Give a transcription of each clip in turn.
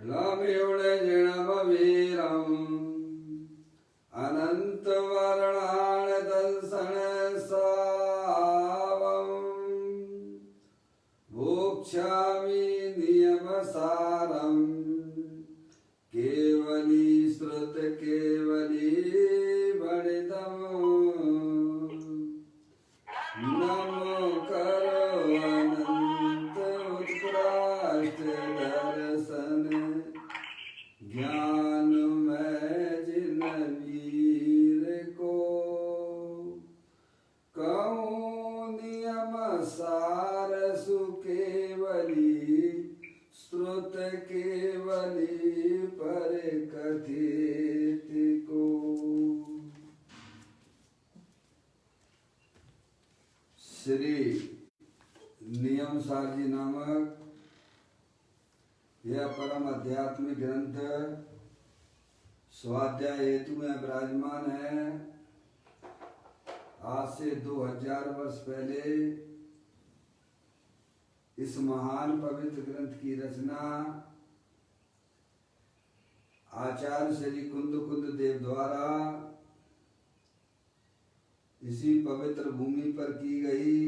लम्युणजिणमवीरम् अनन्तवर्णान् दंसनसावम् भोक्ष्यामि नियमसारम् केवली श्रुत केवली वणिदम् नमो करो अनंत उत्कृष्ट दर्शन ज्ञान में जिन वीर को कहूँ नियम सार सुकेवली श्रुत केवली पर कथित को। श्री नियम सार जी नामक यह परम आध्यात्मिक ग्रंथ स्वाध्याय हेतु में विराजमान है। आज से 2000 वर्ष पहले इस महान पवित्र ग्रंथ की रचना आचार्य श्री कुंद देव द्वारा इसी पवित्र भूमि पर की गई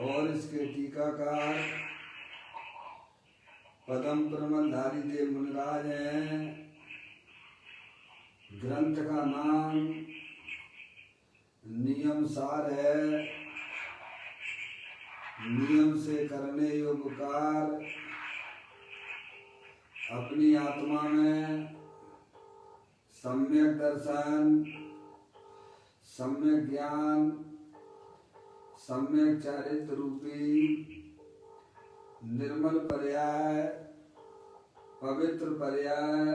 और इसके टीकाकार पदम प्रमलधारी देव मुनिराज हैं। ग्रंथ का नाम नियम सार है। नियम से करने योग्य कार्य अपनी आत्मा में सम्यक दर्शन, सम्यक ज्ञान, सम्यक चारित्र रूपी निर्मल पर्याय, पवित्र पर्याय,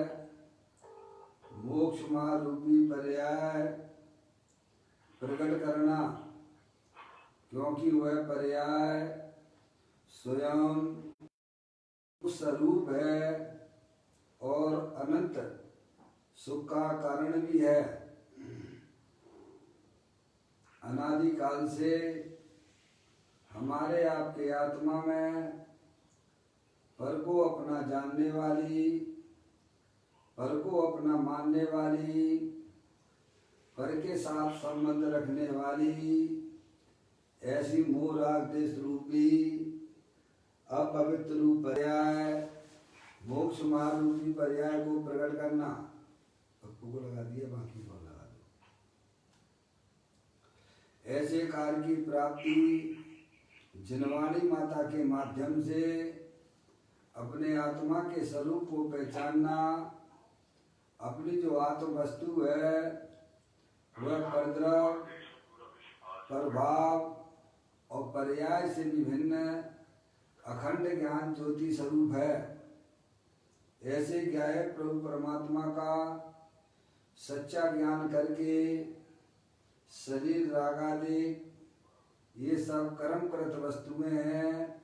मोक्ष मार्ग रूपी पर्याय प्रकट करना, क्योंकि वह पर्याय स्वयं स्वरूप है और अनंत सुख का कारण भी है। अनादि काल से हमारे आपके आत्मा में पर को अपना जानने वाली, पर को अपना मानने वाली, पर के साथ संबंध रखने वाली ऐसी मोह राग देश रूपी अपवित्र रूप पर्याय, मोक्ष मार्ग रूपी पर्याय को प्रकट करना। पप्पू को लगा दिया, बाकी को लगा दो। ऐसे कार्य की प्राप्ति जिनवाणी माता के माध्यम से अपने आत्मा के स्वरूप को पहचानना, अपनी जो आत्म वस्तु है वह परद्रव, प्रभाव और पर्याय से विभिन्न अखंड ज्ञान ज्योति स्वरूप है। ऐसे ज्ञाय प्रभु परमात्मा का सच्चा ज्ञान करके शरीर रागादि ये सब कर्म कृत वस्तुएं हैं,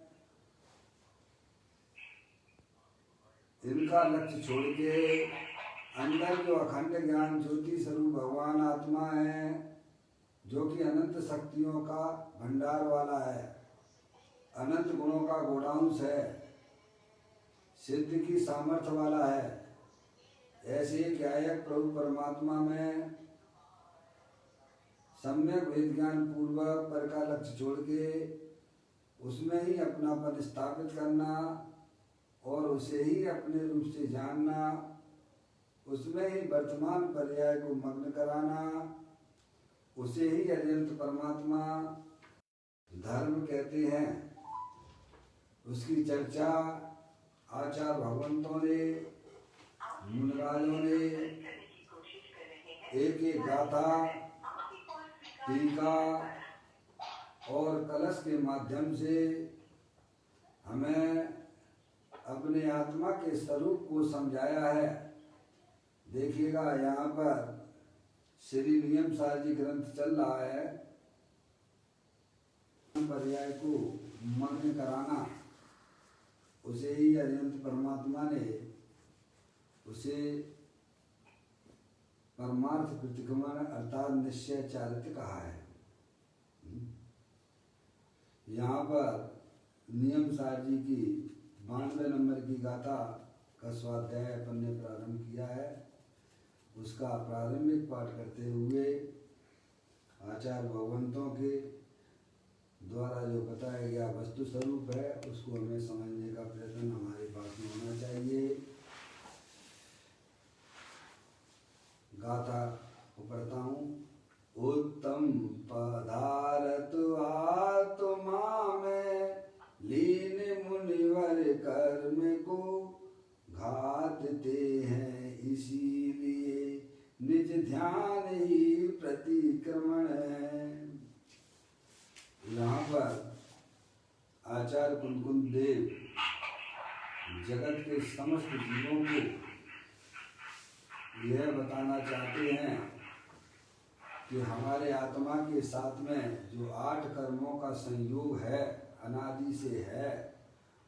इनका लक्ष्य छोड़ के अंदर जो अखंड ज्ञान ज्योति स्वरूप भगवान आत्मा है, जो कि अनंत शक्तियों का भंडार वाला है, अनंत गुणों का गोडाउंस है, सिद्ध की सामर्थ्य वाला है। ऐसे ज्ञायक प्रभु परमात्मा में सम्यक वेद ज्ञान पूर्वक पर का लक्ष्य छोड़ के उसमें ही अपनापन स्थापित करना और उसे ही अपने रूप से जानना, उसमें ही वर्तमान पर्याय को मग्न कराना, उसे ही अनंत परमात्मा धर्म कहते हैं। उसकी चर्चा आचार्य भगवंतों ने, मुनिराजों ने एक एक गाथा, टीका और कलश के माध्यम से हमें अपने आत्मा के स्वरूप को समझाया है। देखिएगा यहाँ पर श्री नियम सार जी ग्रंथ चल रहा है। पर्याय को मग्न कराना, उसे ही अनंत परमात्मा ने उसे परमार्थ प्रतिगमन अर्थात निश्चय चारित्र कहा है। यहाँ पर नियम सार जी की 92 नंबर की गाथा का स्वाध्याय अपन ने प्रारंभ किया है। उसका प्रारंभिक पाठ करते हुए आचार्य भगवंतों के द्वारा जो बताया गया वस्तु स्वरूप है उसको हमें समझने का प्रयत्न हमारे पास में होना चाहिए। गाथा को पढ़ता हूँ। उत्तम पदार्थ आत्मा में लीन मुनिवर कर्म को घातते हैं, इसीलिए निज ध्यान ही प्रतिक्रमण है। यहाँ पर आचार्य कुलकुंद देव जगत के समस्त जीवों को यह बताना चाहते हैं कि हमारे आत्मा के साथ में जो 8 कर्मों का संयोग है, अनादि से है,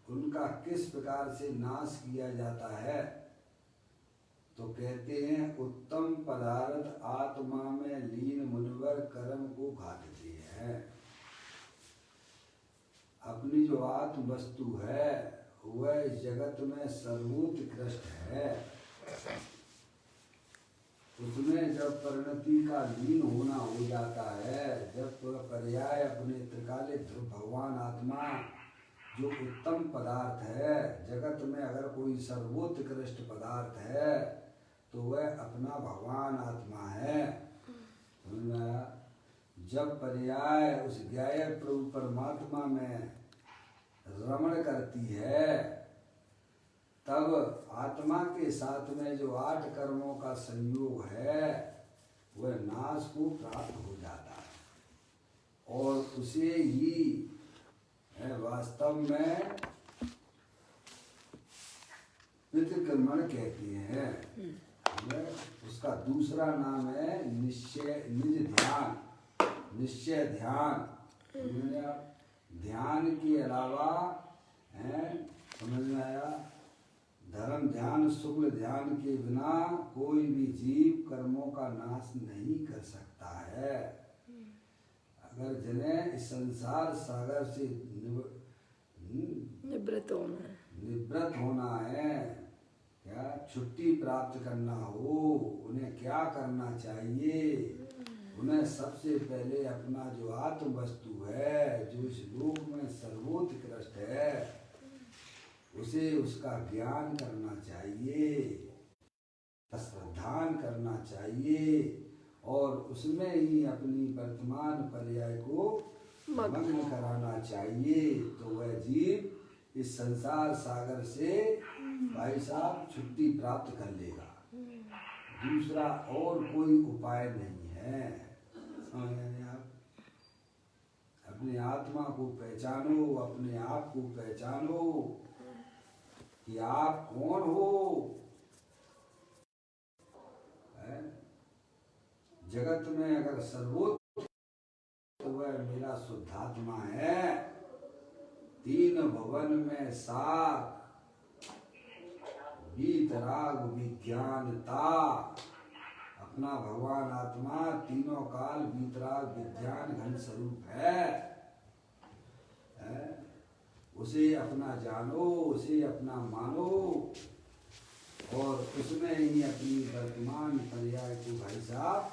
उनका किस प्रकार से नाश किया जाता है। तो कहते हैं उत्तम पदार्थ आत्मा में लीन मुनिवर कर्म को घातते हैं। अपनी जो आत्म वस्तु है वह इस जगत में सर्वोत्कृष्ट है। उसमें जब परिणति का लीन होना हो जाता है, जब पर्याय अपने त्रिकालिक ध्रुव भगवान आत्मा जो उत्तम पदार्थ है, जगत में अगर कोई सर्वोत्कृष्ट पदार्थ है तो वह अपना भगवान आत्मा है। जब पर्याय उस ज्ञेय प्रभु परमात्मा में रमण करती है तब आत्मा के साथ में जो 8 कर्मों का संयोग है वह नाश को प्राप्त हो जाता है और उसे ही वास्तव में प्रतिक्रमण कहते हैं। उसका दूसरा नाम है निज ध्यान, निश्चय ध्यान। ध्यान के अलावा समझ में आया, धर्म ध्यान शुक्ल ध्यान के बिना कोई भी जीव कर्मों का नाश नहीं कर सकता है। अगर जिन्हें इस संसार सागर से निवृत्त होना है, क्या छुट्टी प्राप्त करना हो, उन्हें क्या करना चाहिए? उन्हें सबसे पहले अपना जो आत्म वस्तु है, जो इस लोक में सर्वोत्कृष्ट है, उसे उसका ज्ञान करना चाहिए, श्रद्धान करना चाहिए और उसमें ही अपनी वर्तमान पर्याय को मग्न कराना चाहिए। तो वह जीव इस संसार सागर से भाई साहब छुट्टी प्राप्त कर लेगा। दूसरा और कोई उपाय नहीं है। आप अपने आत्मा को पहचानो, अपने आप को पहचानो कि आप कौन हो। जगत में अगर सर्वोत्तम तो वह मेरा शुद्धात्मा है। 3 भवन में साथ वीतराग विज्ञानता, अपना भगवान आत्मा तीनों काल वीतराग विज्ञान घन स्वरूप है। उसे अपना जानो, उसे अपना मानो और उसमें ही अपनी वर्तमान पर्याय को भाई साहब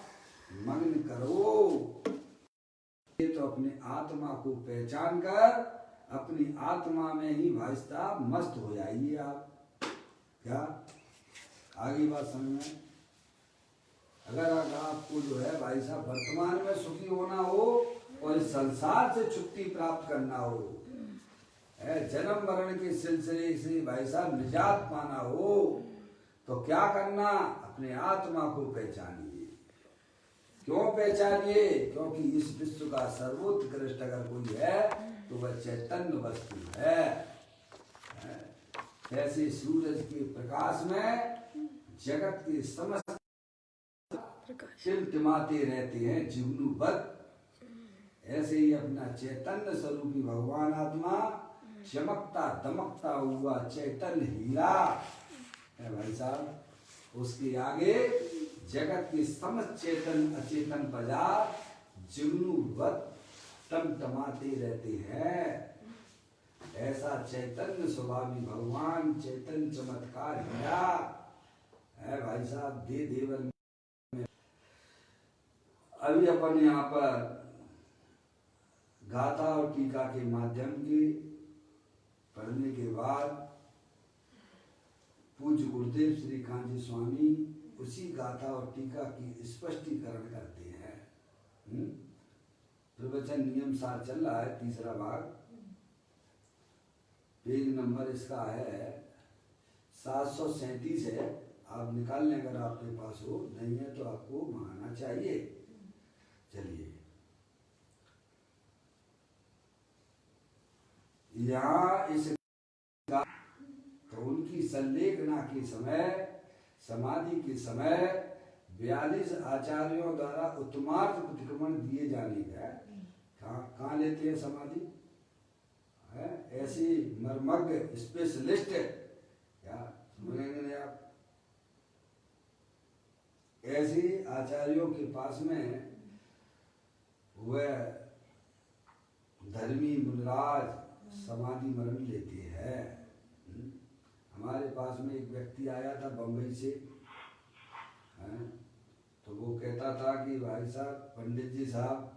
मग्न करो। ये तो अपने आत्मा को पहचान कर अपनी आत्मा में ही भाई साहब मस्त हो जाइए आप। क्या आगे बात समझ में? अगर आपको जो है भाई साहब वर्तमान में सुखी होना हो और इस संसार से छुट्टी प्राप्त करना हो, जन्म मरण के सिलसिले से भाई साहब निजात पाना हो, तो क्या करना? अपने आत्मा को पहचानिए। क्यों पहचानिए? क्योंकि इस विश्व का सर्वोत्कृष्ट अगर कोई है तो वह चैतन्य वस्तु है। जैसे सूरज के प्रकाश में जगत के समस्त टिमटिमाते रहते हैं जुगनूबद्ध, ऐसे ही अपना चैतन्य स्वरूपी भगवान आत्मा चमकता दमकता हुआ चैतन्य हीरा है भाई साहब। उसके आगे जगत के समस्त चेतन अचेतन पदार्थ जुगनूबद्ध टमटमाते रहते हैं। ऐसा चैतन्य स्वभावी भगवान चैतन्य चमत्कार किया है भाई साहब दे देवन। अभी अपन यहाँ पर गाथा और टीका के माध्यम के पढ़ने के बाद पूज्य गुरुदेव श्री कांजी स्वामी उसी गाथा और टीका की स्पष्टीकरण करते हैं। प्रवचन नियम सार चल रहा है, तीसरा भाग, पेज नंबर इसका है 737 है। आप निकाल लें अगर आपके पास हो, नहीं है तो आपको मंगाना चाहिए। चलिए, यहाँ इस तो उनकी संलेखना के समय, समाधि के समय 42 आचार्यों द्वारा उत्तमार्थ प्रतिक्रमण दिए जाने का कहाँ लेते हैं समाधि है? ऐसी मर्मज्ञ स्पेशलिस्ट क्या सुनेंगे नहीं आप? ऐसी आचार्यों के पास में वह धर्मी मुनिराज समाधि मरण लेते हैं। हमारे पास में एक व्यक्ति आया था बम्बई से, तो वो कहता था कि भाई साहब, पंडित जी साहब,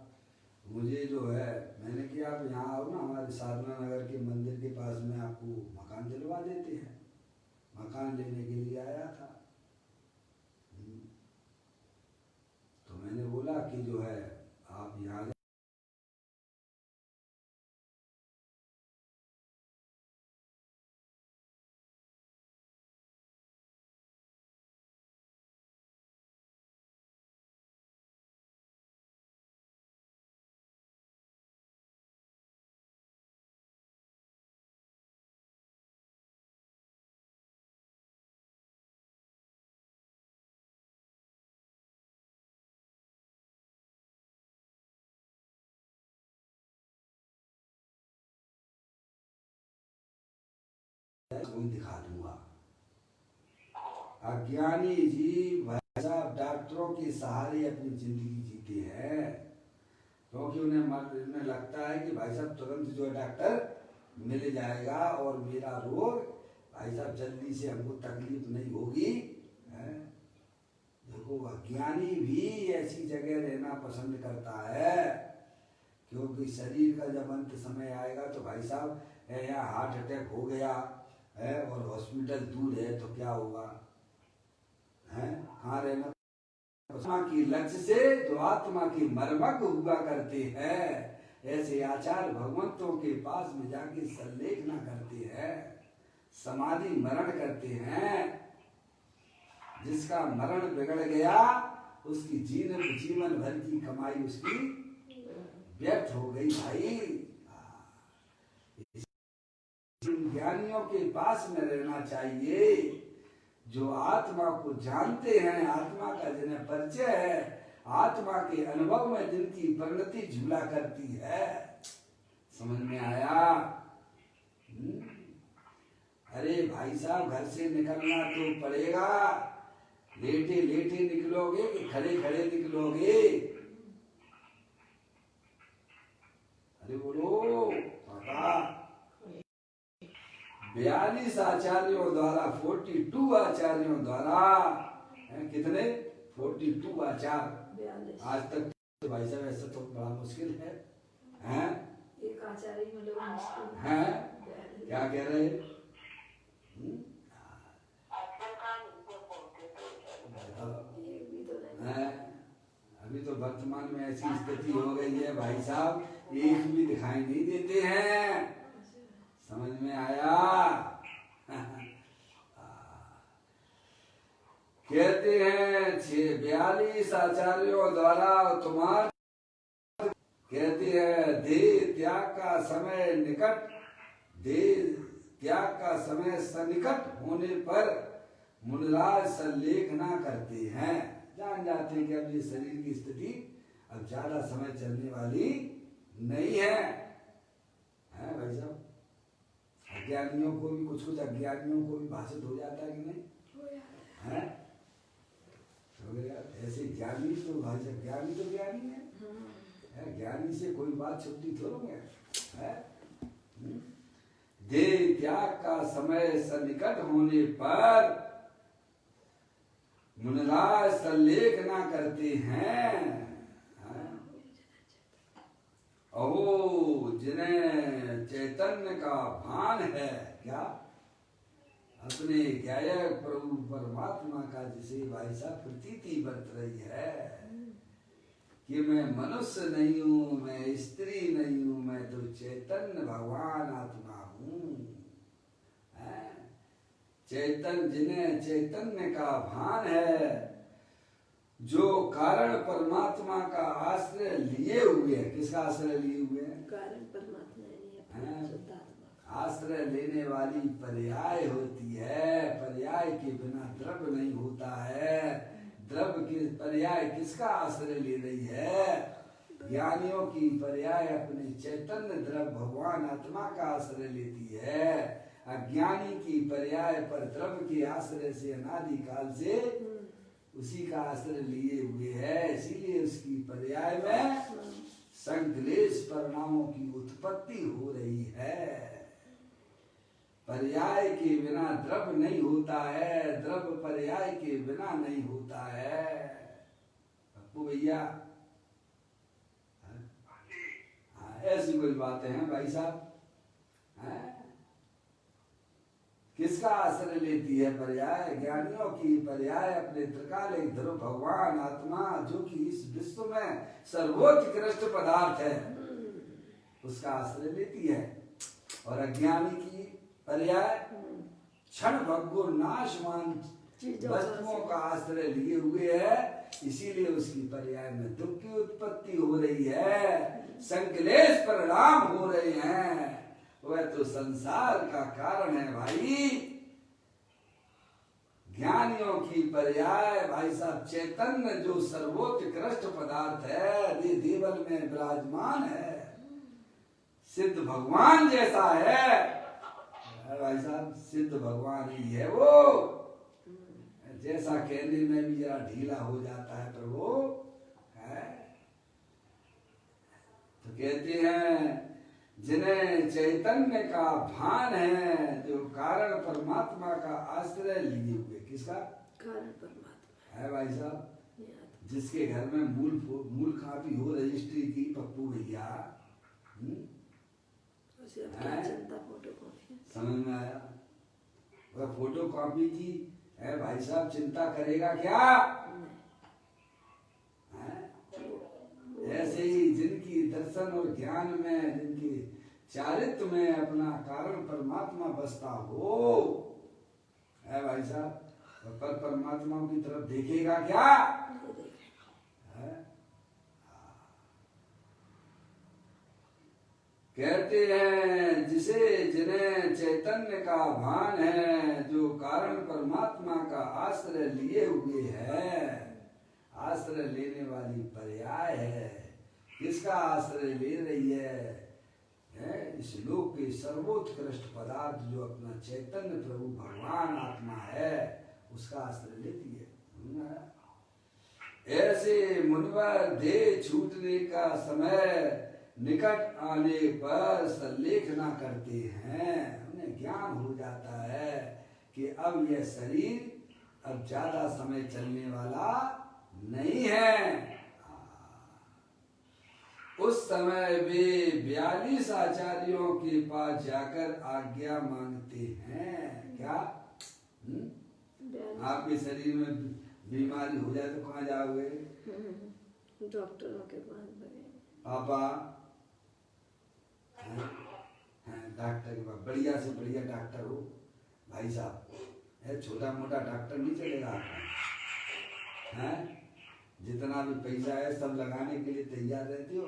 मुझे जो है, मैंने कि आप यहाँ आओ ना, हमारे साधना नगर के मंदिर के पास में आपको मकान दिलवा देते हैं। मकान लेने के लिए आया था। तो मैंने बोला कि जो है आप यहाँ कोई दिखा दूंगा। अज्ञानी जी भाई साहब डॉक्टरों के सहारे अपनी जिंदगी जीते हैं, क्योंकि उन्हें लगता है कि भाई साहब तुरंत जो है डॉक्टर मिल जाएगा और मेरा रोग भाई साहब जल्दी से हमको तकलीफ नहीं होगी। देखो, अज्ञानी भी ऐसी जगह रहना पसंद करता है, क्योंकि शरीर का जब अंत समय आएगा तो भाई साहब यहाँ हार्ट अटैक हो गया है और हॉस्पिटल दूर है तो क्या होगा? है कहाँ रहना? आत्मा की लक्ष्य से जो आत्मा की मर्मज्ञ हुआ करते हैं, ऐसे आचार्य भगवंतों के पास में जाके संलेखना करते हैं, समाधि मरण करते हैं। जिसका मरण बिगड़ गया उसकी जीवन भर की कमाई उसकी व्यर्थ हो गई भाई। ज्ञानियों के पास में रहना चाहिए, जो आत्मा को जानते हैं, आत्मा का जिन्हें परिचय है, आत्मा के अनुभव में जिनकी परिणति झूला करती है। समझ में आया? अरे भाई साहब, घर से निकलना तो पड़ेगा। लेटे लेटे निकलोगे कि खड़े खड़े निकलोगे? अरे बोलो पापा। 42 आचार्यों द्वारा, 42 आचार्यों द्वारा, कितने? 42 आचार्य। आज तक तो भाई साहब ऐसा तो बड़ा मुश्किल है, हैं? एक आचार्य मतलब मुश्किल है। क्या कह रहे हैं? अभी तो वर्तमान में ऐसी स्थिति हो गई है भाई साहब, एक भी दिखाई नहीं देते हैं। समझ में आया? कहते हैं 42 आचार्यों द्वारा तुम्हार, कहते हैं देह त्याग का समय निकट, देह त्याग का समय सन्निकट होने पर मुनिराज संलेखना करते हैं। जान जाते हैं कि अब ये शरीर की स्थिति अब ज्यादा समय चलने वाली नहीं है। भाई साहब, अज्ञानियों को भी कुछ अज्ञानियों को भी भाषित हो जाता है कि नहीं? है ऐसे ज्ञानी तो भाई साहब, ज्ञानी तो ज्ञानी है। ज्ञानी से कोई बात छुट्टी थोड़ी है। देह त्याग का समय सन्निकट होने पर मुनिराज सल्लेख ना करते हैं। अहो जिन्हें चैतन्य का भान है, क्या अपने गायक प्रभु परमात्मा का जिसे भाई साहब प्रतीति बरत रही है कि मैं मनुष्य नहीं हूँ, मैं स्त्री नहीं हूँ, मैं तो चैतन्य भगवान आत्मा हूँ। चैतन्य जिन्हें चैतन्य का भान है, जो कारण परमात्मा का आश्रय लिए हुए है। किसका आश्रय लिए हुए हैं? कारण परमात्मा आश्रय लेने वाली पर्याय होती है। पर्याय के बिना द्रव्य नहीं होता है। द्रव्य के पर्याय किसका आश्रय ले रही है? ज्ञानियों की पर्याय अपने चैतन्य द्रव्य भगवान आत्मा का आश्रय लेती है। अज्ञानी की पर्याय पर द्रव्य के आश्रय से अनादि काल से उसी का आश्रय लिए हुए है। इसीलिए उसकी पर्याय में संक्लेश परिणामों की उत्पत्ति हो रही है। पर्याय के बिना द्रव्य नहीं होता है, द्रव्य पर्याय के बिना नहीं होता है। पप्पू भैया, ऐसी कुछ बातें हैं भाई साहब। किसका आश्रय लेती है पर्याय? ज्ञानियों की पर्याय अपने त्रिकालिक ध्रुव भगवान आत्मा, जो कि इस विश्व में सर्वोत्कृष्ट पदार्थ है, उसका आश्रय लेती है। और अज्ञानी की पर्याय क्षण भंगुर नाशवान वस्तुओं का आश्रय लिए हुए है। इसीलिए उसकी पर्याय में दुख की उत्पत्ति हो रही है, संकलेश परिणाम हो रहे हैं। वह तो संसार का कारण है भाई। ज्ञानियों की पर्याय भाई साहब चैतन्य जो सर्वोत्कृष्ट पदार्थ है, देवल में विराजमान है, सिद्ध भगवान जैसा है भाई साहब। सिद्ध भगवान ही है वो। जैसा कहने में भी जरा ढीला हो जाता है प्रभु है। तो कहते हैं जिन्हें चैतन्य का भान है, जो कारण परमात्मा का आश्रय लिए हुए। किसका? कारण परमात्मा है भाई साहब। जिसके घर में मूल कापी हो रजिस्ट्री की, पप्पू भैया, समझ में आया? वह फोटो कॉपी की है भाई साहब, चिंता करेगा क्या? ऐसे ही जिनकी दर्शन और ज्ञान में, जिनके चारित्र में अपना कारण परमात्मा बसता हो है भाई साहब, पर परमात्मा की तरफ देखेगा क्या? कहते हैं जिन्हें चैतन्य का भान है, जो कारण परमात्मा का आश्रय लिए हुए है। आश्रय लेने वाली पर्याय है। किसका आश्रय ले रही है? इस लोक के सर्वोत्कृष्ट पदार्थ जो अपना चैतन्य प्रभु भगवान आत्मा है, उसका आश्रय लेती है। ऐसे मुनिवर देह छूटने का समय निकट आने पर सल्लेख ना करते हैं। उन्हें ज्ञान हो जाता है कि अब यह शरीर अब ज्यादा समय चलने वाला नहीं है। उस समय वे 42 आचार्यों के पास जाकर आज्ञा मांगते हैं। क्या? आपके शरीर में बीमारी हो जाए तो कहाँ जाओगे? डॉक्टरों के पास। पापा डॉक्टर के पास, बढ़िया से बढ़िया डॉक्टर हो भाई साहब। छोटा मोटा डॉक्टर नहीं चलेगा आपका है। जितना भी पैसा है सब लगाने के लिए तैयार रहते हो।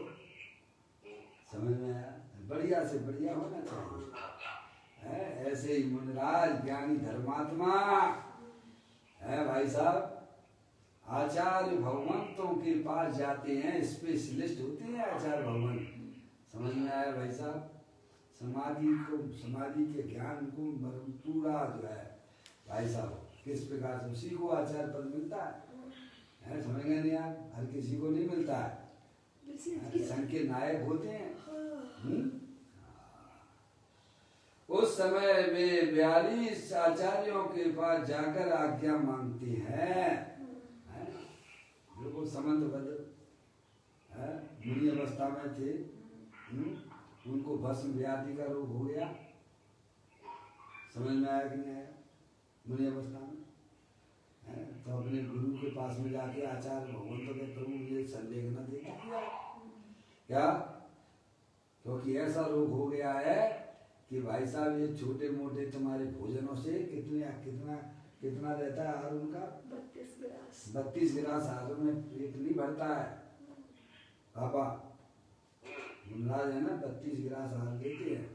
समझ में आया? बढ़िया से बढ़िया होना चाहिए। ऐसे ही मुनिराज ज्ञानी धर्मात्मा है भाई साहब, आचार्य भगवंतों के पास जाते हैं। स्पेशलिस्ट होते हैं आचार्य भगवंत। समझ में आया भाई साहब? समाधि के ज्ञान को पूरा जो है भाई साहब, किस प्रकार से उसी को आचार्य पद मिलता है। समझ गए नहीं आप? हर किसी को नहीं मिलता है। संघ के नायक होते हैं। उस समय वे 42 आचार्यों के पास जाकर आज्ञा मांगते हैं। बिल्कुल समंतबद्ध मुनि अवस्था में थे। उनको भस्म व्याधि का रोग हो गया। समझ में आया कि नहीं आया? मुनि अवस्था में तो अपने गुरु के पास में जाके आचार्य भगवान तो कहते प्रभु मुझे संदेह न दे क्या, क्योंकि ऐसा रोग हो गया है कि भाई साहब ये छोटे मोटे तुम्हारे भोजनों से कितना रहता है आहार उनका 32 गिलास आहार में पेट नहीं भरता है। पापा मुनराज है ना 32 गिलास आहार देते हैं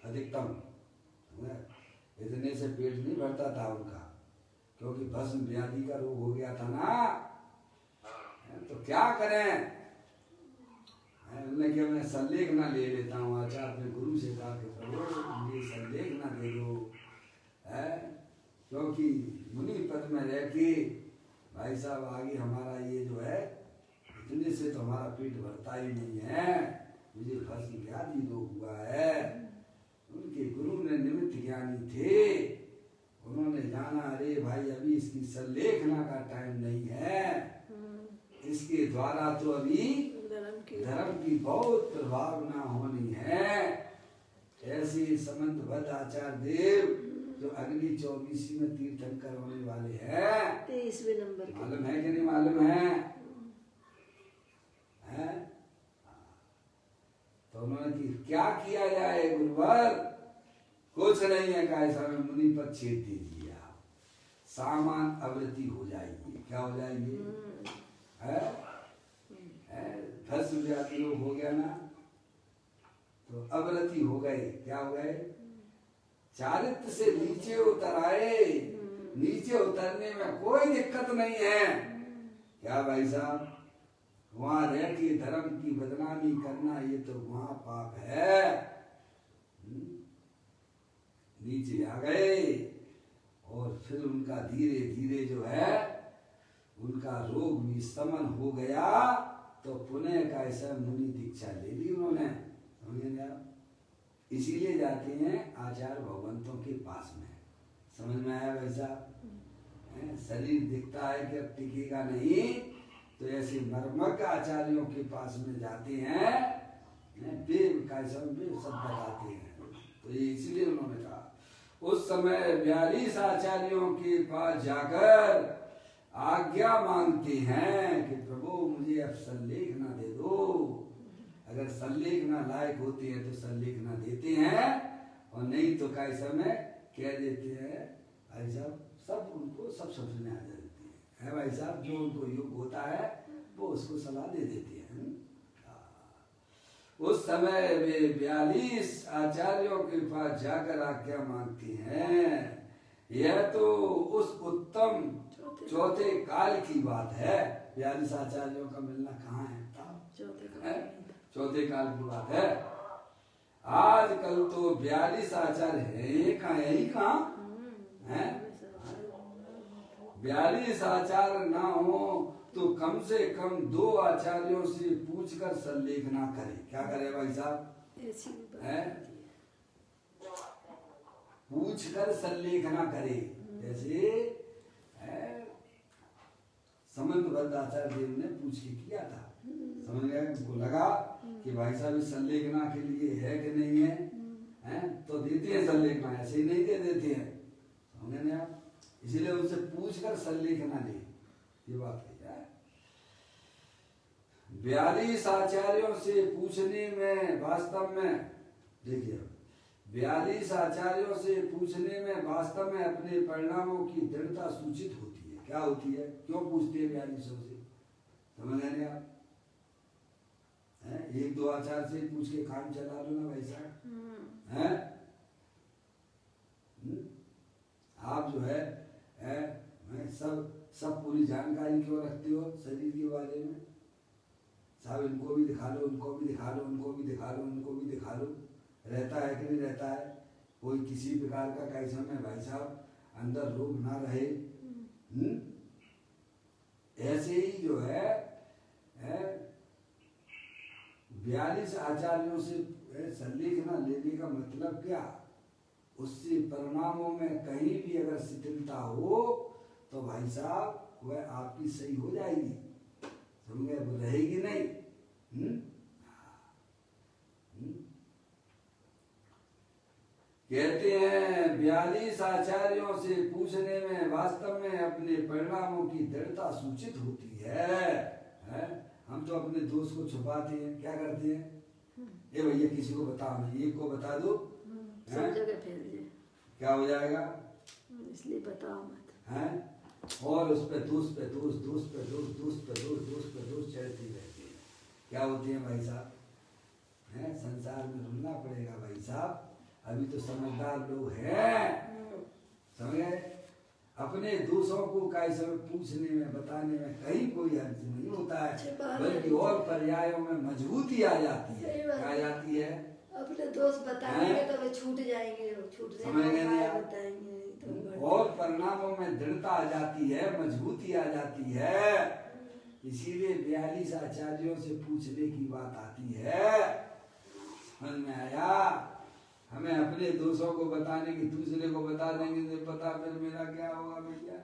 अधिकतम, इतने से पेट नहीं भरता था उनका, क्योंकि भस्म व्याधि का रोग हो गया था ना। तो क्या करें, उन्होंने क्या मैं संलेख ना ले लेता हूँ। अच्छा अपने गुरु से कहा कि प्रभु मुझे संलेख ना दे दो, क्योंकि मुनि पद में रह के भाई साहब आगे हमारा ये जो है इतने से तो हमारा पेट भरता ही नहीं है, मुझे भस्म व्याधि रोग हुआ है। उनके गुरु ने निमित्त ज्ञानी थे, उन्होंने जाना अरे भाई अभी इसकी संलेखना का टाइम नहीं है, इसके द्वारा तो अभी धर्म की बहुत प्रभावना होनी है। ऐसे समंतबद्ध आचार्य देव जो अगली 24वीं में तीर्थंकर होने वाले हैं, 23वें नंबर के, मालूम है कि नहीं मालूम है? तो उन्होंने क्या किया जाए गुरुवर? कुछ नहीं है, कैसा में मुनि पर छेद दे दिया, सामान अवृत्ति हो जाएगी। क्या हो जाएगी? भस्म व्याधि रोग हो गया ना, तो अवृत्ति हो गए। क्या हो गए? चारित्र से नीचे उतर आए। नीचे उतरने में कोई दिक्कत नहीं है। क्या भाई साहब, वहां रह के धर्म की बदनामी करना ये तो वहां पाप है। नीचे आ गए और फिर उनका धीरे धीरे जो है उनका रोग भी शमन हो गया, तो पुनः का ऐसा मुनि दीक्षा ले ली उन्होंने। समझे आप? इसीलिए जाते हैं आचार्य भगवंतों के पास में। समझ में आया वैसा? शरीर दिखता है कि अब टिकेगा नहीं, तो ऐसे मर्मज्ञ आचार्यों के पास में जाते हैं, सब बताते हैं। तो ये इसलिए उन्होंने कहा उस समय 42 आचार्यों के पास जाकर आज्ञा मांगते हैं कि प्रभु मुझे अब संलेखना दे दो। अगर संलेखना लायक होते हैं तो संलेखना देते हैं, और नहीं तो कैसा में कह देते हैं भाई साहब, सब उनको सब समझ में आ जाती है भाई साहब, जो उनको योग होता है वो उसको सलाह दे देते हैं। उस समय वे 42 आचार्यों के पास जाकर आज्ञा मांगते हैं। यह तो उस उत्तम चौथे काल की बात है। 42 आचार्यों का मिलना कहाँ है? चौथे काल की बात है। आजकल तो 42 आचार्य है कहाँ? यही कहाँ है? 42 आचार्य ना हो तो कम से कम 2 आचार्यों से पूछकर संलेखना करे। क्या करे भाई साहब? पूछकर संलेखना करे। जैसे समंतबद्ध आचार्य देव ने पूछ के किया था। समझ गए? उनको लगा कि भाई साहब इस संलेखना के लिए है कि नहीं है, तो देते हैं संलेखना, ऐसे ही नहीं दे देते हैं। समझे नहीं आप? इसीलिए उनसे पूछकर संलेखना ले, ये बात है। 42 आचार्यों से पूछने में वास्तव में देखिए, 42 आचार्यों से पूछने में वास्तव में अपने परिणामों की दृढ़ता सूचित होती है। क्या होती है? क्यों पूछते हैं 42 से? समझ रहे आप? 1-2 आचार्य से पूछ के काम चला लो ना भाई साहब। आप जो है सब पूरी जानकारी क्यों रखते हो शरीर के बारे में? साहब इनको भी दिखा लो, उनको भी दिखा लो, उनको भी दिखा लो, उनको भी दिखा लो। रहता है कि नहीं रहता है? कोई किसी प्रकार का कैसा में भाई साहब अंदर रोग ना रहे। ऐसे ही जो है 42 आचार्यों से संलेखना लेने का मतलब क्या? उससे परिणामों में कहीं भी अगर शिथिलता हो तो भाई साहब वह आपकी सही हो जाएगी, समझे, वो रहेगी नहीं। कहते हैं 42 आचार्यों से पूछने में वास्तव में अपने परिणामों की दृढ़ता सूचित होती है? हम तो अपने दोस्त को छुपाते हैं, क्या करते हैं, ये भैया किसी को बताओ नहीं, एक को बता दो सब जगह फैल जाए, क्या हो जाएगा, इसलिए बताओ मत हैं? और उस पे दोस्त पे दोस्त, दोस्त पे दोस्त, दोस्त पे दोस्त, दोस्त पे दोस्त चढ़ती रहती है। क्या होती है भाई साहब, हैं? संसार में रुलना पड़ेगा भाई साहब, अभी तो समझदार लोग हैं, समझे, अपने दोषों को कैसे पूछने में बताने में कहीं कोई हर्ज नहीं होता है, बल्कि और पर्यायों में मजबूती आ जाती है। क्या आ जाती है, अपने दोस्त बताएंगे तो वे छूट जाएंगे, बताएंगे तो और परिणामों में दृढ़ता आ जाती है, मजबूती आ जाती है। इसीलिए 42 आचार्यों से पूछने की बात आती है। समझ में आया? हमें अपने दोषों को बताने की, दूसरे को बता देंगे तो पता फिर मेरा क्या होगा भैया?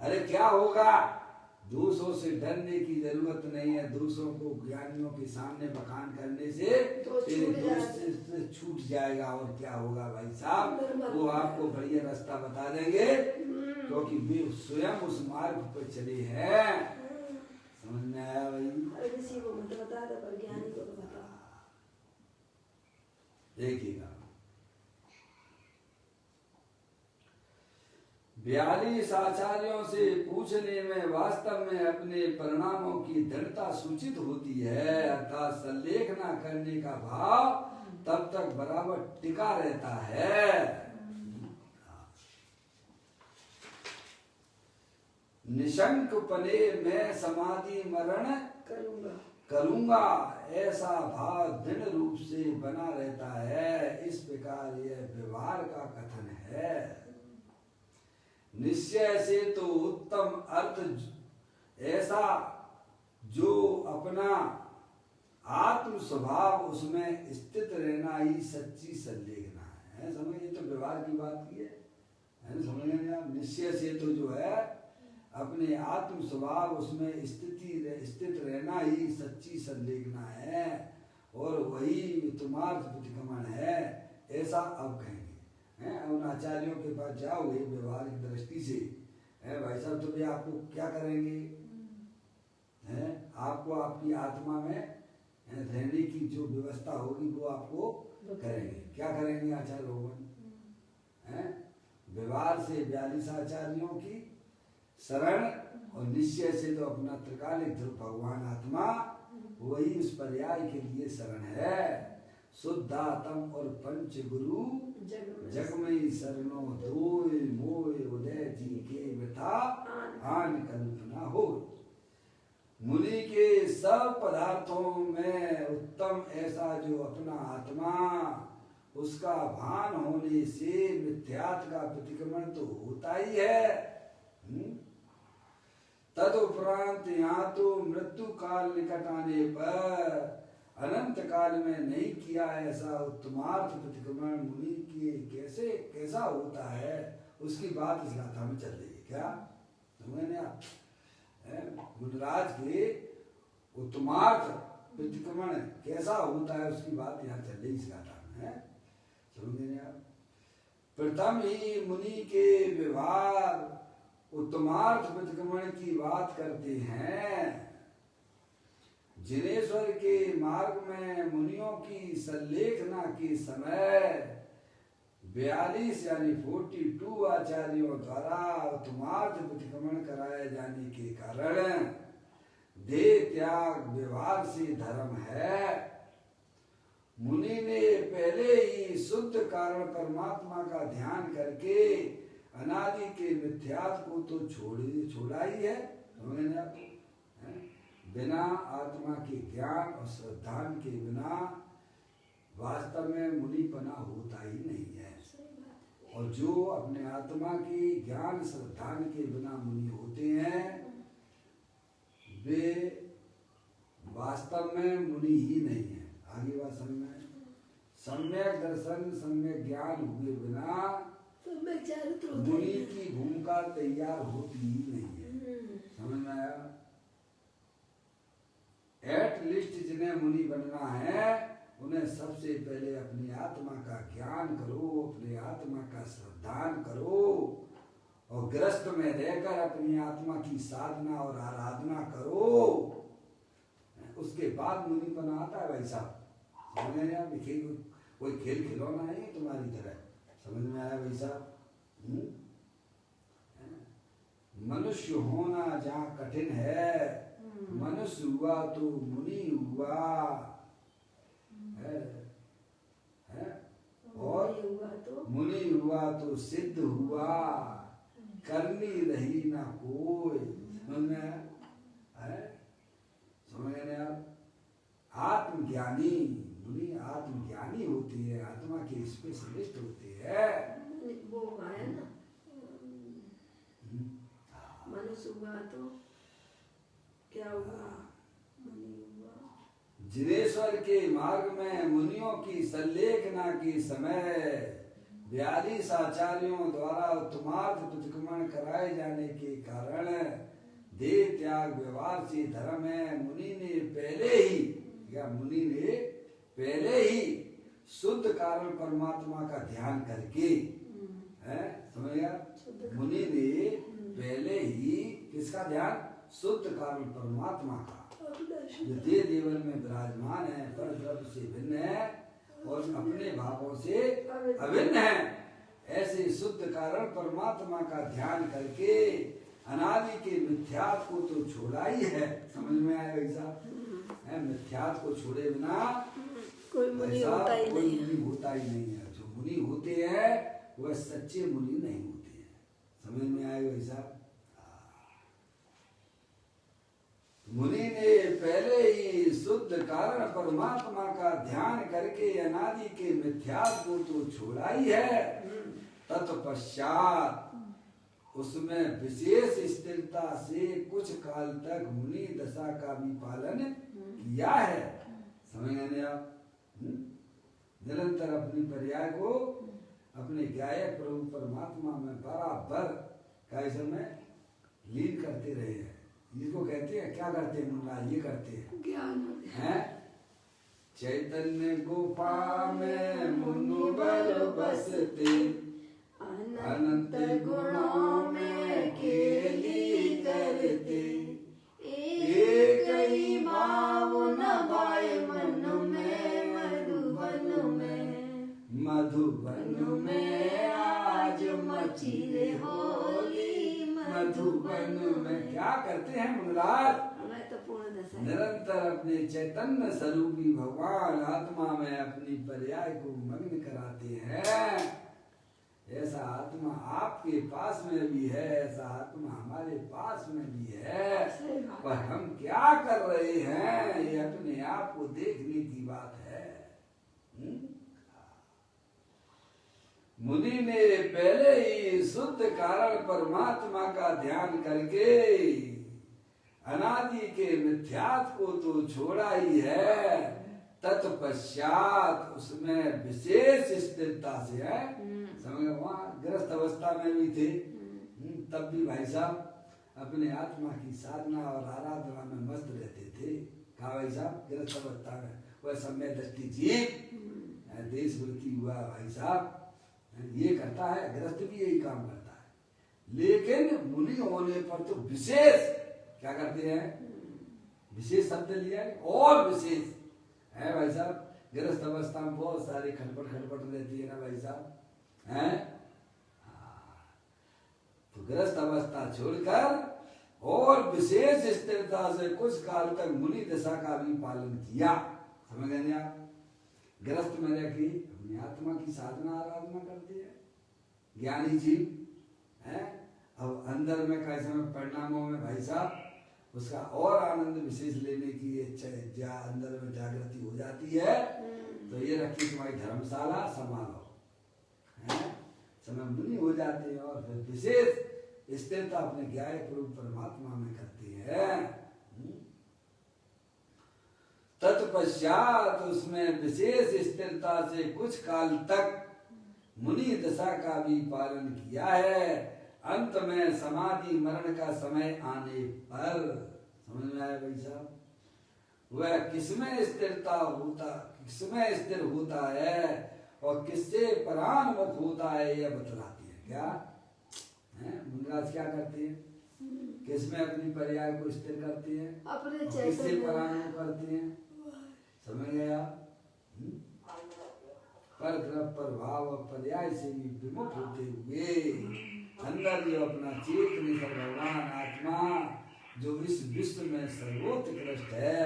अरे क्या होगा, दोषों से डरने की जरूरत नहीं है, दोषों को ज्ञानियों के सामने बखान करने से तेरे दोष से छूट जाएगा। और क्या होगा भाई साहब, वो आपको बढ़िया रास्ता बता देंगे, क्योंकि वे स्वयं उस मार्ग पर चले हैं। समझ में आया भाई? किसी को मत बता दो, पर ज्ञानी को तो बता। देखिएगा 42 आचार्यों से पूछने में वास्तव में अपने परिणामों की दृढ़ता सूचित होती है, अर्थात संलेख न करने का भाव तब तक बराबर टिका रहता है। निशंक पने मैं समाधि मरण करूंगा ऐसा भाव दृढ़ रूप से बना रहता है। इस प्रकार यह व्यवहार का कथन है। निश्चय से तो उत्तम अर्थ ऐसा जो अपना आत्म स्वभाव उसमें स्थित रहना ही सच्ची संलेखना है। समझ, ये तो व्यवहार की बात की है ना, समझ लेंगे आप। निश्चय से तो जो है अपने आत्म स्वभाव उसमें स्थित रहना ही सच्ची संलेखना है, और वही तुम्हार्थ प्रतिक्रमण है, ऐसा अब कहेंगे। हैं, उन आचार्यों के पास जाओगे व्यवहारिक दृष्टि से, है भाई साहब, तो वे आपको क्या करेंगे, हैं, आपको आपकी आत्मा में रहने की जो व्यवस्था होगी वो आपको करेंगे। क्या करेंगे आचार्य भगवान? व्यवहार से 42 आचार्यों की शरण, और निश्चय से तो अपना त्रिकालिक ध्रुव भगवान आत्मा, वही उस पर्याय के लिए शरण है। शुद्धात्म और पंच गुरु जग में शरणो दोय मोय उदय जी के व्यथा आन कल्पना हो। मुनि के सब पदार्थों में उत्तम ऐसा जो अपना आत्मा, उसका भान होने से मिथ्यात्व का प्रतिक्रमण तो होता ही है। तदुपरांत यहाँ तो मृत्यु काल निकट आने पर अनंत काल में नहीं किया ऐसा उत्तमार्थ प्रतिक्रमण मुनि के कैसा होता है, उसकी बात इस गाथा में चल रही है। क्या समझे आप? गुणराज के उत्तमार्थ प्रतिक्रमण कैसा होता है उसकी बात यहाँ चल रही इस गाथा में, समझे आप? प्रथम ही मुनि के व्यवहार उत्तमार्थ प्रतिक्रमण की बात करते हैं। जिनेश्वर के मार्ग में मुनियों की संलेखना के समय 42 यानी 42 आचार्यों द्वारा उत्तमार्थ प्रतिक्रमण कराए जाने के कारण देह त्याग व्यवहार से धर्म है। मुनि ने पहले ही शुद्ध कारण परमात्मा का ध्यान करके अनादि के मिथ्यात्व को तो छोड़ा ही है। बिना आत्मा के ज्ञान और श्रद्धान के बिना वास्तव में मुनिपना होता ही नहीं है। और जो अपने आत्मा के ज्ञान श्रद्धान के बिना मुनि होते हैं, वे वास्तव में मुनि ही नहीं है। आगे बात समझ में? सम्यक दर्शन सम्यक ज्ञान हुए बिना सम्यक चरित्र होता मुनि ही की भूमिका तैयार होती ही नहीं है। समझ में आया? एट लीस्ट जिन्हें मुनि बनना है उन्हें सबसे पहले अपनी आत्मा का ज्ञान करो, अपनी आत्मा का श्रद्धान करो और ग्रस्त में रहकर अपनी आत्मा की साधना और आराधना करो। उसके बाद मुनि बना आता है भाई साहब। समझ में आया? कोई खेल खिलौना नहीं तुम्हारी तरह। समझ में आया भाई साहब? मनुष्य होना जहाँ कठिन है, मनुष्य हुआ तो मुनि हुआ है? और मुनि हुआ तो सिद्ध हुआ, करनी रही ना कोई। समझ में आया? समझ में आया? आत्मज्ञानी मुनि आत्मज्ञानी होती है, आत्मा के स्पेशलिस्ट होती है। वो है ना, मनुष्य हुआ तो क्या हुआ? मुनि हुआ। जिनेश्वर के मार्ग में मुनियों की संलेखना के समय 42 आचार्यों द्वारा उत्तमार्थ प्रतिक्रमण कराए जाने के कारण देह त्याग व्यवहार से धर्म है। मुनि ने पहले ही शुद्ध कारण परमात्मा का ध्यान करके, है समझ गया? मुनि ने पहले ही किसका ध्यान? शुद्ध कारण परमात्मा का, जो देव देवल में विराजमान है, पर द्रव्य से भिन्न है और अपने भावों से अभिन्न है। ऐसे शुद्ध कारण परमात्मा का ध्यान करके अनादि के मिथ्यात्व को तो छोड़ा ही है। समझ में आया भाई साहब? मिथ्यात्व को छोड़े बिना कोई मुनि होता ही नहीं है। जो मुनि होते हैं वह सच्चे मुनि नहीं होते हैं। समझ में आया भाई साहब? मुनि ने पहले ही शुद्ध कारण परमात्मा का ध्यान करके अनादि के मिथ्यात्व को तो छोड़ा ही है। तत्पश्चात उसमें विशेष स्थिरता से कुछ काल तक मुनि दशा का भी पालन किया है। समझ गए आप? निरंतर अपनी पर्याय को अपने गायक प्रभु परमात्मा में बराबर कैसे में लीन करते रहे हैं। जिसको कहते हैं, क्या करते हैं मुन्ना? ये करते हैं ज्ञान है। चैतन्य गुफा में मुनु बल बसते, अनंत गुणों में केली करते, एक ही भाव न भाए मन में, मधुबन में आज मची रे होली। मधुबन में क्या करते हैं मुनिराज? निरंतर अपने चैतन्य स्वरूपी भगवान आत्मा में अपनी पर्याय को मग्न कराते हैं। ऐसा आत्मा आपके पास में भी है, ऐसा आत्मा हमारे पास में भी है। पर हम क्या कर रहे हैं ये अपने आप को देखने की बात है। मुनि ने पहले ही शुद्ध कारण परमात्मा का ध्यान करके अनादि के मिथ्यात्व को तो छोड़ा ही है। तत्पश्चात उसमें विशेष स्थिरता से है। समझ वहाँ ग्रस्त अवस्था में भी थे, तब भी भाई साहब अपने आत्मा की साधना और आराधना में मस्त रहते थे। कहा भाई साहब ग्रस्त अवस्था में वह समय दृष्टि जीव देश वृत्ति हुआ भाई साहब, ये करता है। ग्रस्त भी यही काम करता है, लेकिन मुनि होने पर तो विशेष क्या करते हैं? विशेष शब्द लिया है और विशेष है भाई साहब। ग्रस्त अवस्था में बहुत सारी खटपट रहती है ना भाई साहब, हैं? तो ग्रस्त अवस्था छोड़कर और विशेष स्थिरता से कुछ काल तक मुनि दशा का भी पालन किया। समझ गए आप? ग्रस्त में रहकर अपनी आत्मा की साधना आराधना करते हैं ज्ञानी जी हैं। अब अंदर में कैसे में परिणामों में भाई साहब उसका और आनंद विशेष लेने की इच्छा अंदर में जागृति हो जाती है। तो ये रखी तुम्हारी धर्मशाला संभालो, समय मुनि हो जाते हैं और फिर विशेष स्थिरता अपने ज्ञाय रूप परमात्मा में करते हैं। तत्पश्चात उसमें विशेष स्थिरता से कुछ काल तक मुनि दशा का भी पालन किया है। अंत में समाधि मरण का समय आने पर, समझ में आया भाई साहब, वह किसमें स्थिर होता है और किससे परान्मुख होता है यह बतलाती है। क्या है मुनिराज क्या करते हैं? किसमें अपनी पर्याय को स्थिर करते हैं, अपने किससे परान्मुख करते हैं, समझ गया? पर द्रव्य प्रभाव और पर्याय से भी विमुख होते हुए अंदर जो अपना चेतन भगवान आत्मा जो इस विश्व में सर्वोत्कृष्ट है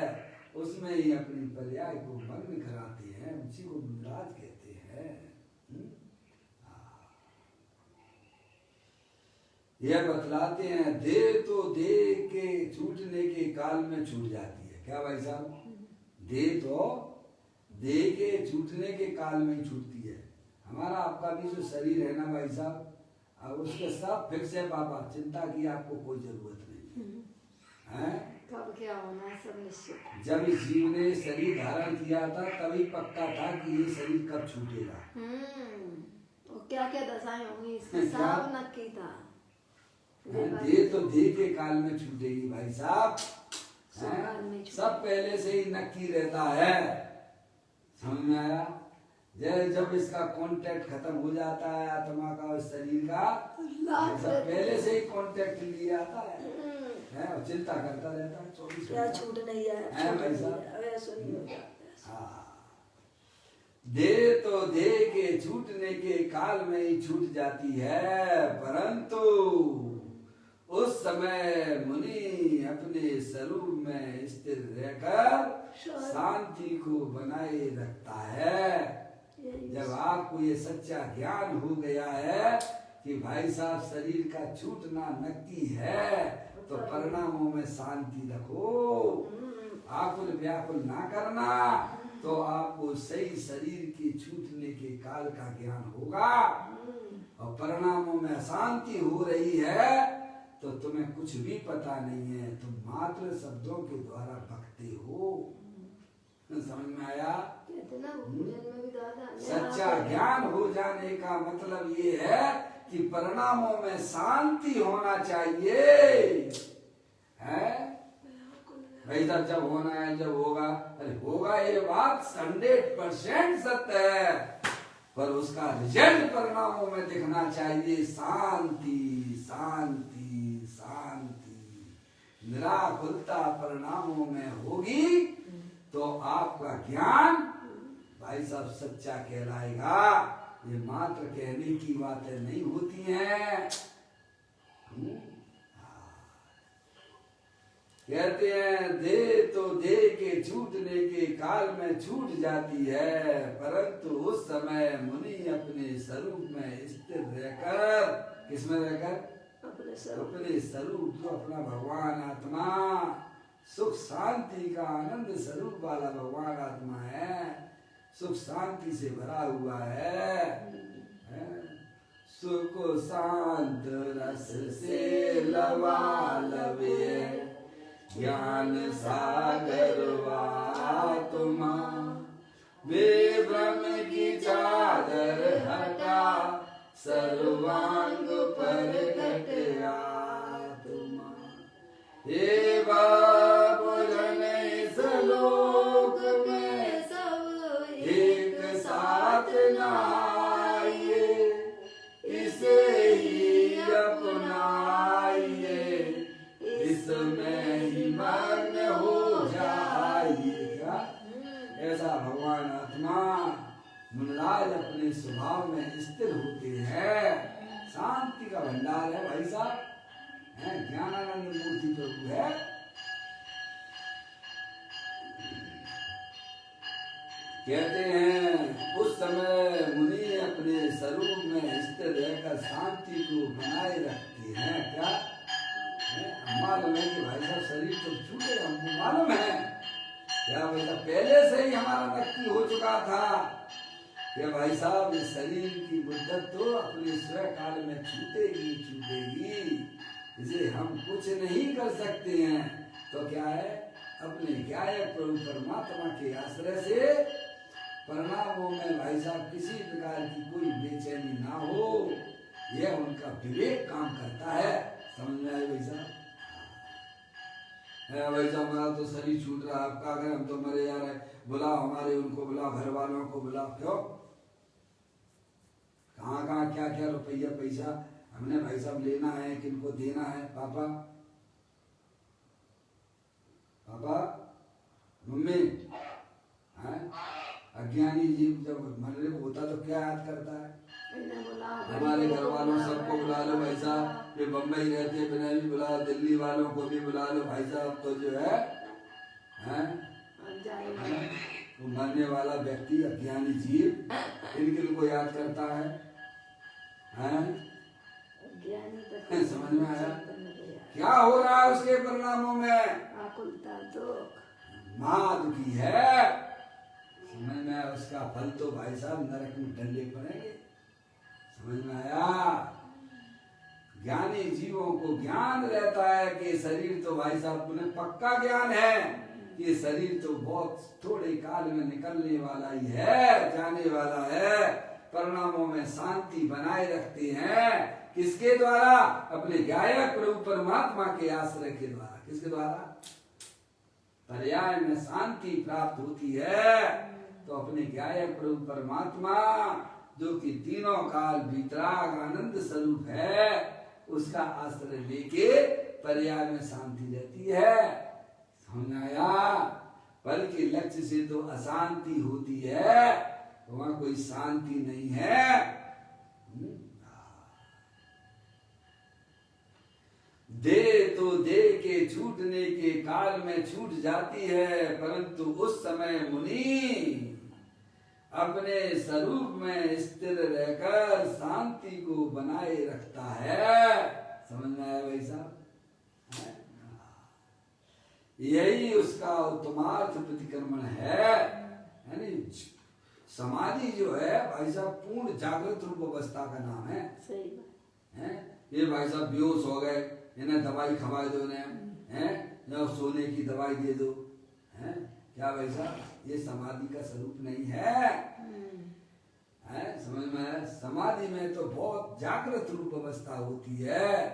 उसमें ही अपनी पर्याय को मग्न कराते हैं, उसी को मुनिराज कहते हैं। यह बतलाते हैं देह तो देह के छूटने के काल में छूट जाती है। क्या भाई साहब? देह तो देह के छूटने के काल में ही छूटती है। हमारा आपका भी जो शरीर है ना भाई साहब, अब उसके सब फिक्स है बाबा, चिंता की आपको कोई जरूरत नहीं है। कब क्या होना है सब निश्चित। जब इस जीव ने शरीर धारण किया था तभी पक्का था कि ये शरीर कब छूटेगा। तो क्या क्या दशाएं होंगी इसका सब नक्की था। देह तो देह के काल में छूटेगी भाई साहब, सब पहले से ही नक्की रहता है। समझ में आया? जब इसका कांटेक्ट खत्म हो जाता है आत्मा का और शरीर का, सब पहले से ही कांटेक्ट लिया आता है और चिंता करता रहता है 24 क्या छूट नहीं है भाई साहब। देह तो देह के छूटने के काल में ही छूट जाती है, परंतु उस समय मुनि अपने स्वरूप में स्थिर रहकर शांति को बनाए रखता है। जब आपको ये सच्चा ज्ञान हो गया है कि भाई साहब शरीर का छूटना नक्की है तो परिणामों में शांति रखो, आकुल व्याकुल ना करना, तो आपको सही शरीर के छूटने के काल का ज्ञान होगा। और परिणामों में अशांति हो रही है तो तुम्हें कुछ भी पता नहीं है, तुम मात्र शब्दों के द्वारा बकते हो। समझ में आया? सच्चा ज्ञान हो जाने का मतलब ये है कि परिणामों में शांति होना चाहिए है भाई साहब। जब होना है जब होगा, अरे होगा ये बात 100% सत्य है, पर उसका रिजल्ट परिणामों में दिखना चाहिए। शांति शांति शांति निराकुलता परिणामों में होगी तो आपका ज्ञान भाई साहब सच्चा कहलाएगा। ये मात्र कहने की बातें नहीं होती हैं। कहते हैं देह तो देह के छूटने के काल में छूट जाती है, परंतु उस समय मुनि अपने स्वरूप में स्थिर रहकर, किसमें रहकर? अपने स्वरूप जो अपना भगवान आत्मा सुख शांति का आनंद स्वरूप वाला भगवान आत्मा है, सुख शांति से भरा हुआ है। सुख शांत रस से लबालवे ज्ञान सागर आत्मा, वे ब्रह्म की चादर हटा सर्वांग पर घट आत्मा। हे बाबू जन इस लोक में सब एक साथ नहाइए, इसे ही अपनाइए, इसमें ही मग्न हो जाइएगा। ऐसा भगवान आत्मा मुनिराज अपने स्वभाव में स्थिर होते हैं। शांति का भंडार है भाई साहब, ज्ञानानंद मूर्ति प्रभु है। कहते हैं उस समय मुनि अपने स्वरूप में स्थिर रहकर शांति को बनाए रखते हैं। क्या मालूम है कि भाई साहब शरीर तो छूटे, हमको मालूम है क्या भाई साहब, पहले से ही हमारा नक्की हो चुका था कि भाई साहब इस शरीर की मुद्दत तो अपने स्वयं काल में छूटेगी छूटेगी, इसे हम कुछ नहीं कर सकते हैं। तो क्या है अपने गायक प्रभु परमात्मा के आश्रय से परिणामों में भाई साहब किसी प्रकार की कोई बेचैनी ना हो, यह उनका विवेक काम करता है। समझ में आए भाई साहब? है भाई साहब, हमारा तो शरीर छूट रहा है, आपका अगर हम तो मरे जा रहे, बुलाओ हमारे उनको बुलाओ, घर वालों को बुलाओ। क्यों? कहाँ कहाँ क्या क्या रुपया पैसा हमने भाई साहब लेना है, किनको देना है? पापा पापा मम्मी हैं? अज्ञानी जीव जब मरने को होता तो क्या याद करता है? हमारे घर वालों सबको बुला लो भाई साहब, ये बम्बई रहते बिना भी बुला, दिल्ली वालों को भी बुला लो भाई साहब। तो जो है वो मरने वाला व्यक्ति अज्ञानी जीव इनके को याद करता है, हैं? समझ में आया क्या हो रहा है उसके परिणामों में? माँ दुखी है, समझ में आया? उसका फल तो भाई साहब नरक में डंडे पड़ेंगे। समझ में आया? ज्ञानी जीवों को ज्ञान रहता है कि शरीर तो भाई साहब उन्हें पक्का ज्ञान है कि शरीर तो बहुत थोड़े काल में निकलने वाला ही है, जाने वाला है। परिणामों में शांति बनाए रखते हैं किसके द्वारा? अपने गायक प्रभु परमात्मा के आश्रय के द्वारा। किसके द्वारा? पर्याय में शांति प्राप्त होती है तो अपने गायक प्रभु परमात्मा जो कि तीनों काल वितराग आनंद स्वरूप है, उसका आश्रय लेके पर्याय में शांति रहती है। समझ आया? फल के लक्ष्य से तो अशांति होती है, वहां कोई शांति नहीं है। दे तो दे के छूटने के काल में छूट जाती है, परंतु उस समय मुनि अपने स्वरूप में स्थिर रहकर शांति को बनाए रखता है। समझ में आया भाई साहब? यही उसका उत्तमार्थ प्रतिक्रमण है। यानी समाधि जो है भाई साहब पूर्ण जागृत रूप अवस्था का नाम है। सही बात है? ये भाई साहब बेहोश हो गए, इन्हें दवाई खवा दो, इन्हें सोने की दवाई दे दो, है? क्या भाई साहब ये समाधि का स्वरूप नहीं है? समझ में आया? समाधि में तो बहुत जागृत रूप अवस्था होती है,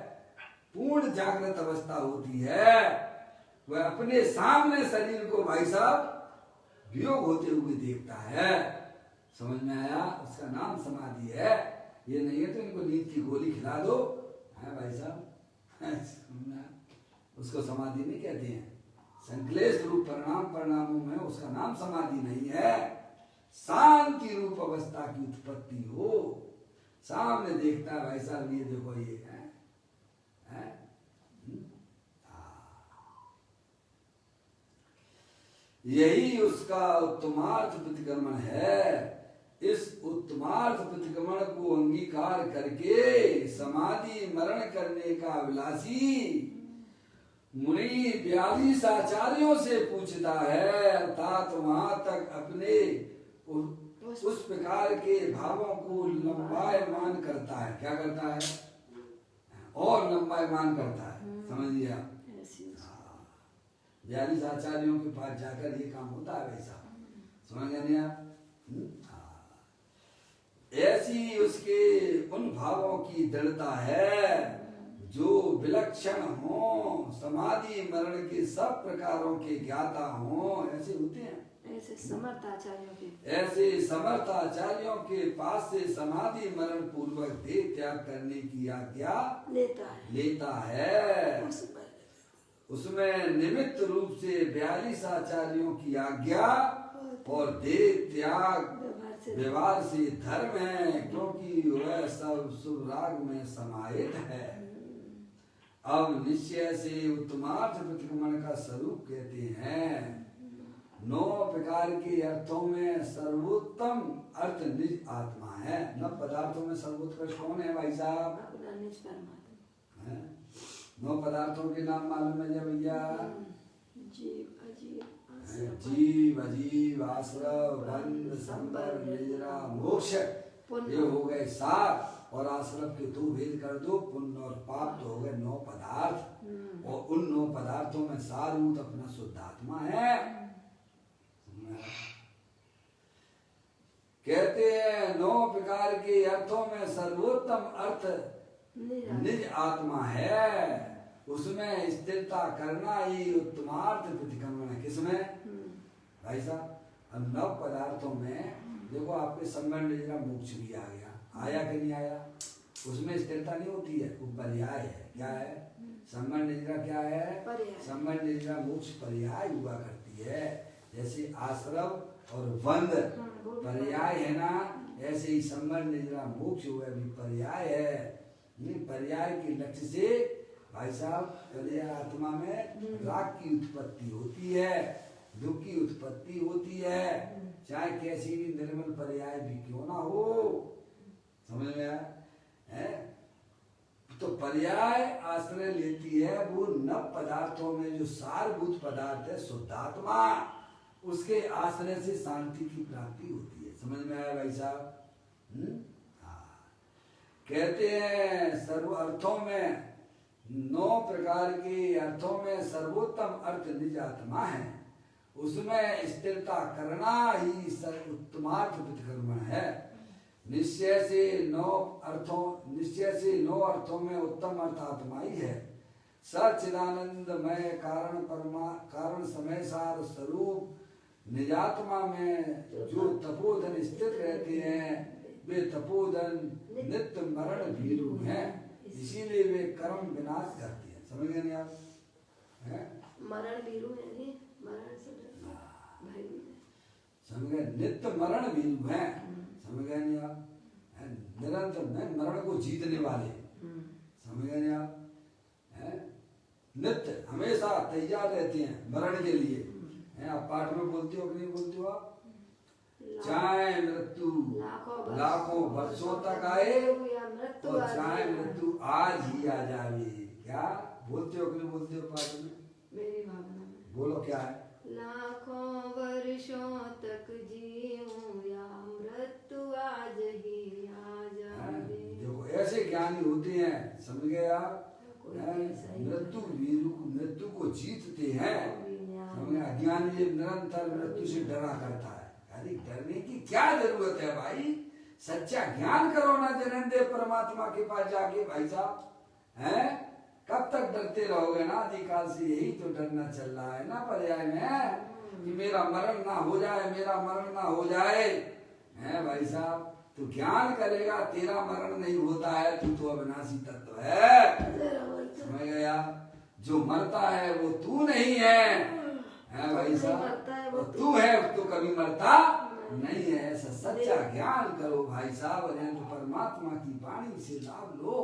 पूर्ण जागृत अवस्था होती है। वह अपने सामने शरीर को भाई साहब वियोग होते हुए देखता है। समझ में आया? उसका नाम समाधि है। ये नहीं है तो इनको नींद की गोली खिला दो, है भाई साहब? उसको समाधि नहीं कहते हैं। संक्लेश रूप परिणामों में उसका नाम समाधि नहीं है। शांति रूप अवस्था की उत्पत्ति हो, सामने देखता है भाई साहब ये देखो ये है? यही उसका उत्तमार्थ प्रतिक्रमण है। इस उत्तमार्थ प्रतिक्रमण को अंगीकार करके समाधि मरण करने का अभिलाषी मुनि 42 आचार्यों से पूछता है, अर्थात वहां तक अपने उस प्रकार के भावों को लंबायमान करता है। क्या करता है? और लंबायमान करता है। समझ लिया? 42 आचार्यों के पास जाकर ये काम होता है वैसा। समझ गए आप? ऐसी उसके उन भावों की दृढ़ता है जो विलक्षण हो, समाधि मरण के सब प्रकारों के ज्ञाता हो। ऐसे होते हैं ऐसे समर्थ आचार्यों के, ऐसे समर्थ आचार्यों के पास से समाधि मरण पूर्वक देह त्याग करने की आज्ञा लेता है। उसमें निमित्त रूप से 42 आचार्यों की आज्ञा और देह त्याग व्यवहार से धर्म है, क्योंकि वह सब शुभ राग में समाहित है। अब निश्चय से उत्तमार्थ प्रतिक्रमण का स्वरूप कहते हैं। 9 प्रकार के अर्थों में सर्वोत्तम अर्थ निज आत्मा है। 9 पदार्थों में सर्वोत्कृष्ट कौन है भाई साहब? 9 पदार्थों के नाम मालूम है क्या भैया? जीव अजीव आश्रव बंध संबर निजरा मोक्ष, ये हो गए 7। और आश्रम के 2 भेद कर दो, पुण्य और पाप, तो हो गए 9 पदार्थ। और उन 9 पदार्थों में सारभूत अपना शुद्ध आत्मा है। कहते हैं 9 प्रकार के अर्थों में सर्वोत्तम अर्थ निज आत्मा है, उसमें स्थिरता करना ही उत्तमार्थ प्रतिक्रमण है। किसमें भाई साहब? अब 9 पदार्थों में देखो, आपके संबंध निजरा मोक्ष भी आ गया, आया कि नहीं आया? उसमें स्थिरता नहीं होती है, वो पर्याय है। क्या है? संबंध निजरा क्या है? संबंध निजरा मोक्ष पर्याय हुआ करती है। जैसे आश्रम और बंध पर्याय है ना, ऐसे ही संबंध निजरा मोक्ष हुआ भी पर्याय है। पर्याय के लक्ष्य से भाई साहब पर्याय आत्मा में राग की उत्पत्ति होती है, दुख की उत्पत्ति होती है, चाहे कैसी भी निर्मल पर्याय भी क्यों ना हो। समझ में आया है? तो पर्याय आश्रय लेती है वो 9 पदार्थों में जो सारभूत पदार्थ है शुद्धात्मा, उसके आश्रय से शांति की प्राप्ति होती है। समझ में आया भाई साहब? कहते हैं सर्व अर्थों में 9 प्रकार के अर्थों में सर्वोत्तम अर्थ निज आत्मा है, उसमें स्थिरता करना ही उत्तमार्थ प्रतिक्रमण है। निश्चय से 9 अर्थों में उत्तम अर्थ आत्मा ही है। सच्चिदानंदमय कारण समय सार स्वरूप निजात्मा में जो तपोधन स्थित रहते हैं, वे तपोधन नित्य मरण भीरु हैं, इसीलिए वे कर्म विनाश करते हैं। समझ गए नहीं आप? मरण भीरु है नहीं, मरण से समझ गए? नित्य मरण भीरु हैं। समझ गए नहीं आप? निरंतर में मरण को जीतने वाले। समझ गए नहीं आप? नित्य हमेशा तैयार रहते हैं मरण के लिए। आप पाठ में बोलते हो कि नहीं बोलते हो आप? चाहे मृत्यु लाखों वर्षों तक आए तो चाहे मृत्यु आज ही आ जावे। क्या बोलते हो कि नहीं बोलते हो पाठ में? मेरी भावना में बोलो क्या है? लाखों वर्षों तक जीऊं या मृत्यु आज ही आ जावे। देखो ऐसे ज्ञानी होते हैं, समझ गए आप? मृत्यु को जीतते हैं। अज्ञानी निरंतर मृत्यु से डरा करता है। अरे डरने की क्या जरूरत है भाई? सच्चा ज्ञान करो ना जन्मदेव परमात्मा के पास जाके भाई साहब। हैं? कब तक डरते रहोगे ना? अधिकाल से यही तो डरना चल रहा है ना पर्याय में, कि मेरा मरण ना हो जाए, मेरा मरण ना हो जाए। हैं भाई साहब? तो ज्ञान करेगा, तेरा मरण नहीं होता है, तू तो अविनाशी तत्व है। समझ गया? जो मरता है वो तू नहीं है भाई साहब, तू है तो कभी मरता नहीं है। ऐसा सच्चा ज्ञान करो भाई साहब, परमात्मा की वाणी से लाभ लो।